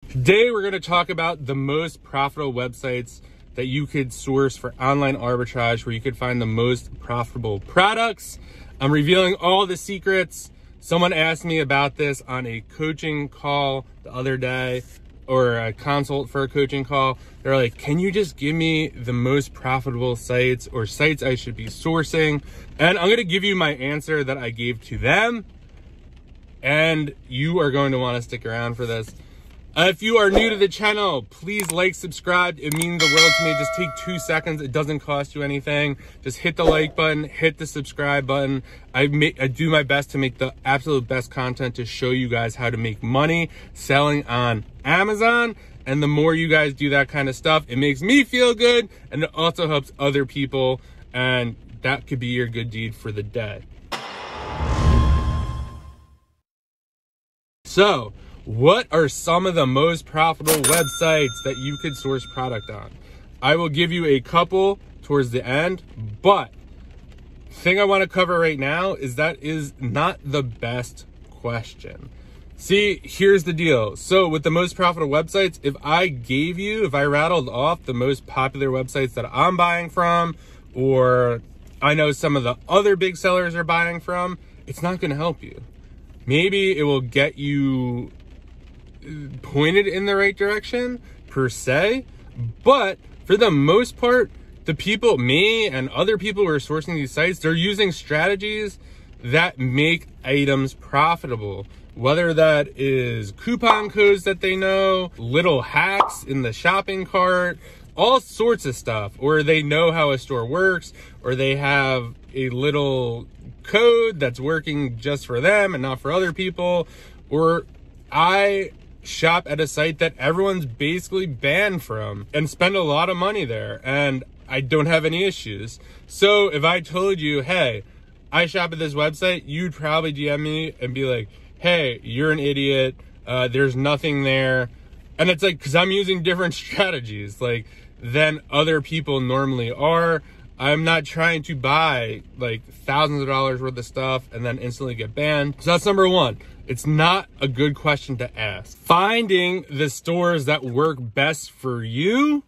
Today, we're going to talk about the most profitable websites that you could source for online arbitrage, where you could find the most profitable products. I'm revealing all the secrets. Someone asked me about this on a coaching call the other day, or a consult for a coaching call. They're like, can you just give me the most profitable sites or sites I should be sourcing? And I'm going to give you my answer that I gave to them. And you are going to want to stick around for this. If you are new to the channel, please like, subscribe. It means the world to me. Just take 2 seconds. It doesn't cost you anything. Just hit the like button, hit the subscribe button. I do my best to make the absolute best content to show you guys how to make money selling on Amazon. And the more you guys do that kind of stuff, it makes me feel good, and it also helps other people. And that could be your good deed for the day. So, what are some of the most profitable websites that you could source product on? I will give you a couple towards the end, but the thing I want to cover right now is that is not the best question. See, here's the deal. So with the most profitable websites, if I rattled off the most popular websites that I'm buying from, or I know some of the other big sellers are buying from, it's not going to help you. Maybe it will get you pointed in the right direction per se, but for the most part, the people, me and other people who are sourcing these sites, they're using strategies that make items profitable, whether that is coupon codes that they know, little hacks in the shopping cart, all sorts of stuff, or they know how a store works, or they have a little code that's working just for them and not for other people. Or I shop at a site that everyone's basically banned from and spend a lot of money there, and I don't have any issues. So if I told you, hey, I shop at this website, you'd probably DM me and be like, hey, you're an idiot. There's nothing there. And it's like, because I'm using different strategies like than other people normally are. I'm not trying to buy like thousands of dollars worth of stuff and then instantly get banned. So that's number one. It's not a good question to ask. Finding the stores that work best for you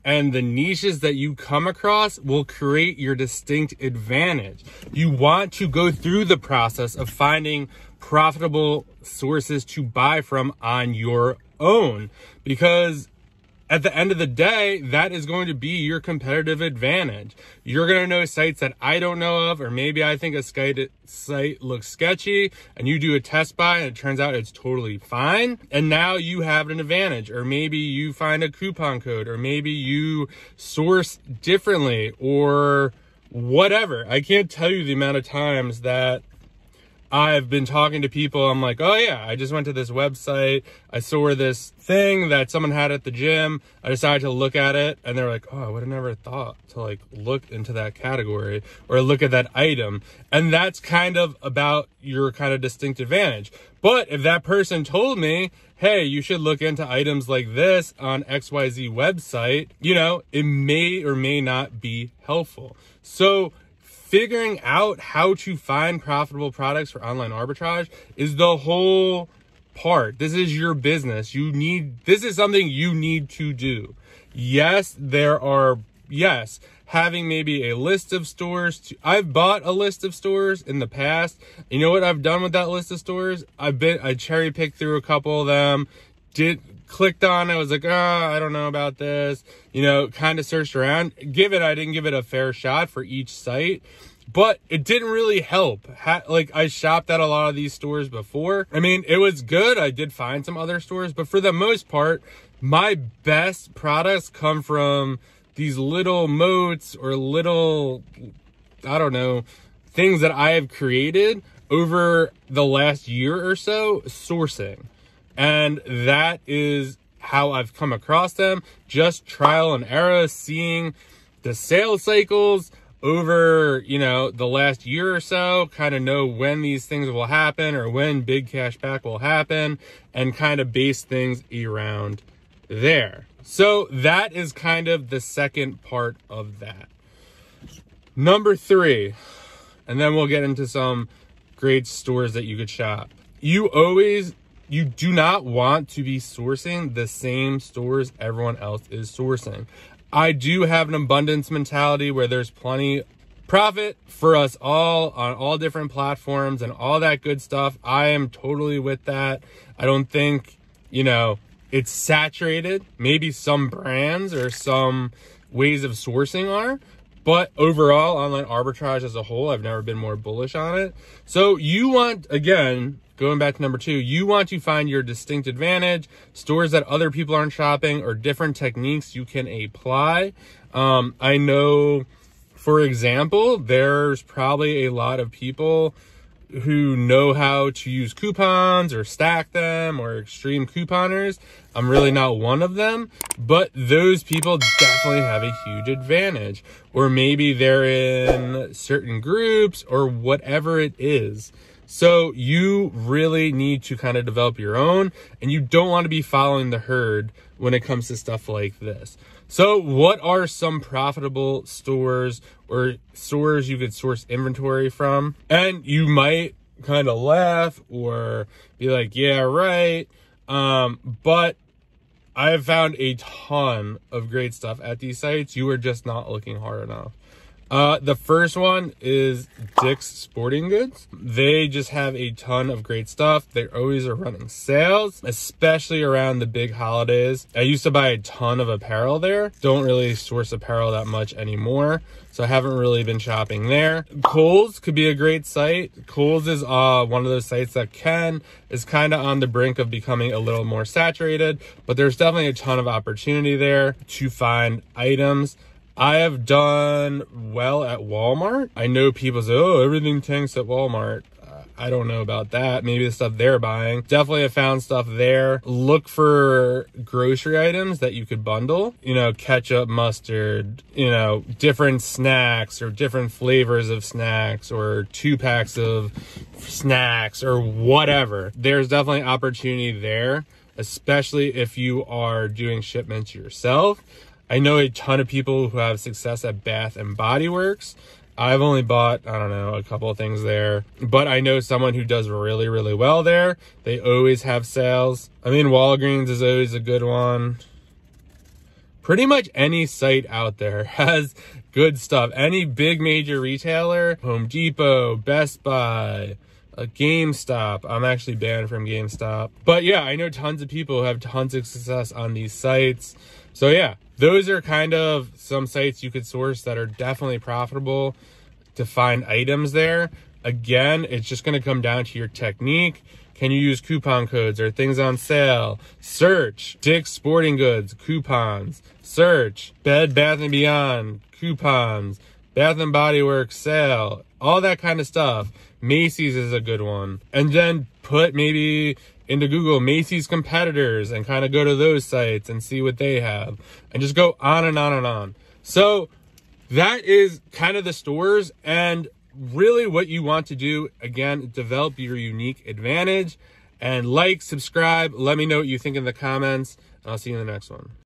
and the niches that you come across will create your distinct advantage. You want to go through the process of finding profitable sources to buy from on your own, because at the end of the day, that is going to be your competitive advantage. You're going to know sites that I don't know of, or maybe I think a site looks sketchy and you do a test buy and it turns out it's totally fine. And now you have an advantage, or maybe you find a coupon code, or maybe you source differently, or whatever. I can't tell you the amount of times that I've been talking to people. I'm like, oh yeah, I just went to this website. I saw this thing that someone had at the gym. I decided to look at it, and they're like, oh, I would have never thought to like look into that category or look at that item. And that's kind of about your kind of distinct advantage. But if that person told me, hey, you should look into items like this on XYZ website, you know, it may or may not be helpful. So figuring out how to find profitable products for online arbitrage is the whole part. This is your business. This is something you need to do. Yes, having maybe a list of stores. I've bought a list of stores in the past. You know what I've done with that list of stores? I cherry picked through a couple of them, clicked on it, I was like, I don't know about this, you know, kind of searched around. I didn't give it a fair shot for each site, but it didn't really help. Like, I shopped at a lot of these stores before. I mean, it was good. I did find some other stores, but for the most part, my best products come from these little moats or little, I don't know, things that I have created over the last year or so sourcing. And that is how I've come across them. Just trial and error, seeing the sales cycles over, you know, the last year or so, kind of know when these things will happen or when big cash back will happen, and kind of base things around there. So that is kind of the second part of that. Number 3, and then we'll get into some great stores that you could shop. You always you do not want to be sourcing the same stores everyone else is sourcing. I do have an abundance mentality where there's plenty profit for us all on all different platforms and all that good stuff. I am totally with that. I don't think, you know, it's saturated. Maybe some brands or some ways of sourcing are, but overall, online arbitrage as a whole, I've never been more bullish on it. So you want, again, going back to number 2, you want to find your distinct advantage, stores that other people aren't shopping, or different techniques you can apply. I know, for example, there's probably a lot of people who know how to use coupons or stack them or extreme couponers. I'm really not one of them, but those people definitely have a huge advantage. Or maybe they're in certain groups or whatever it is. So you really need to kind of develop your own, and you don't want to be following the herd when it comes to stuff like this. So what are some profitable stores or stores you could source inventory from? And you might kind of laugh or be like, yeah, right. But I have found a ton of great stuff at these sites. You are just not looking hard enough. The first one is Dick's Sporting Goods. They just have a ton of great stuff. They always are running sales, especially around the big holidays. I used to buy a ton of apparel there. Don't really source apparel that much anymore, so I haven't really been shopping there. Kohl's could be a great site. Kohl's is one of those sites that is kind of on the brink of becoming a little more saturated, but there's definitely a ton of opportunity there to find items. I have done well at Walmart. I know people say, oh, everything tanks at Walmart. I don't know about that. Maybe the stuff they're buying. Definitely have found stuff there. Look for grocery items that you could bundle. You know, ketchup, mustard, you know, different snacks or different flavors of snacks or 2 packs of snacks or whatever. There's definitely opportunity there, especially if you are doing shipments yourself. I know a ton of people who have success at Bath and Body Works. I've only bought, I don't know, a couple of things there, but I know someone who does really, really well there. They always have sales. I mean, Walgreens is always a good one. Pretty much any site out there has good stuff. Any big major retailer, Home Depot, Best Buy, GameStop. I'm actually banned from GameStop. But yeah, I know tons of people who have tons of success on these sites. So yeah, those are kind of some sites you could source that are definitely profitable to find items there. Again, it's just going to come down to your technique. Can you use coupon codes or things on sale? Search Dick's Sporting Goods, coupons. Search Bed Bath & Beyond, coupons. Bath & Body Works, sale. All that kind of stuff. Macy's is a good one. And then put maybe into Google Macy's competitors and kind of go to those sites and see what they have, and just go on and on and on. So that is kind of the stores, and really what you want to do, again, develop your unique advantage. And like, subscribe, let me know what you think in the comments, and I'll see you in the next one.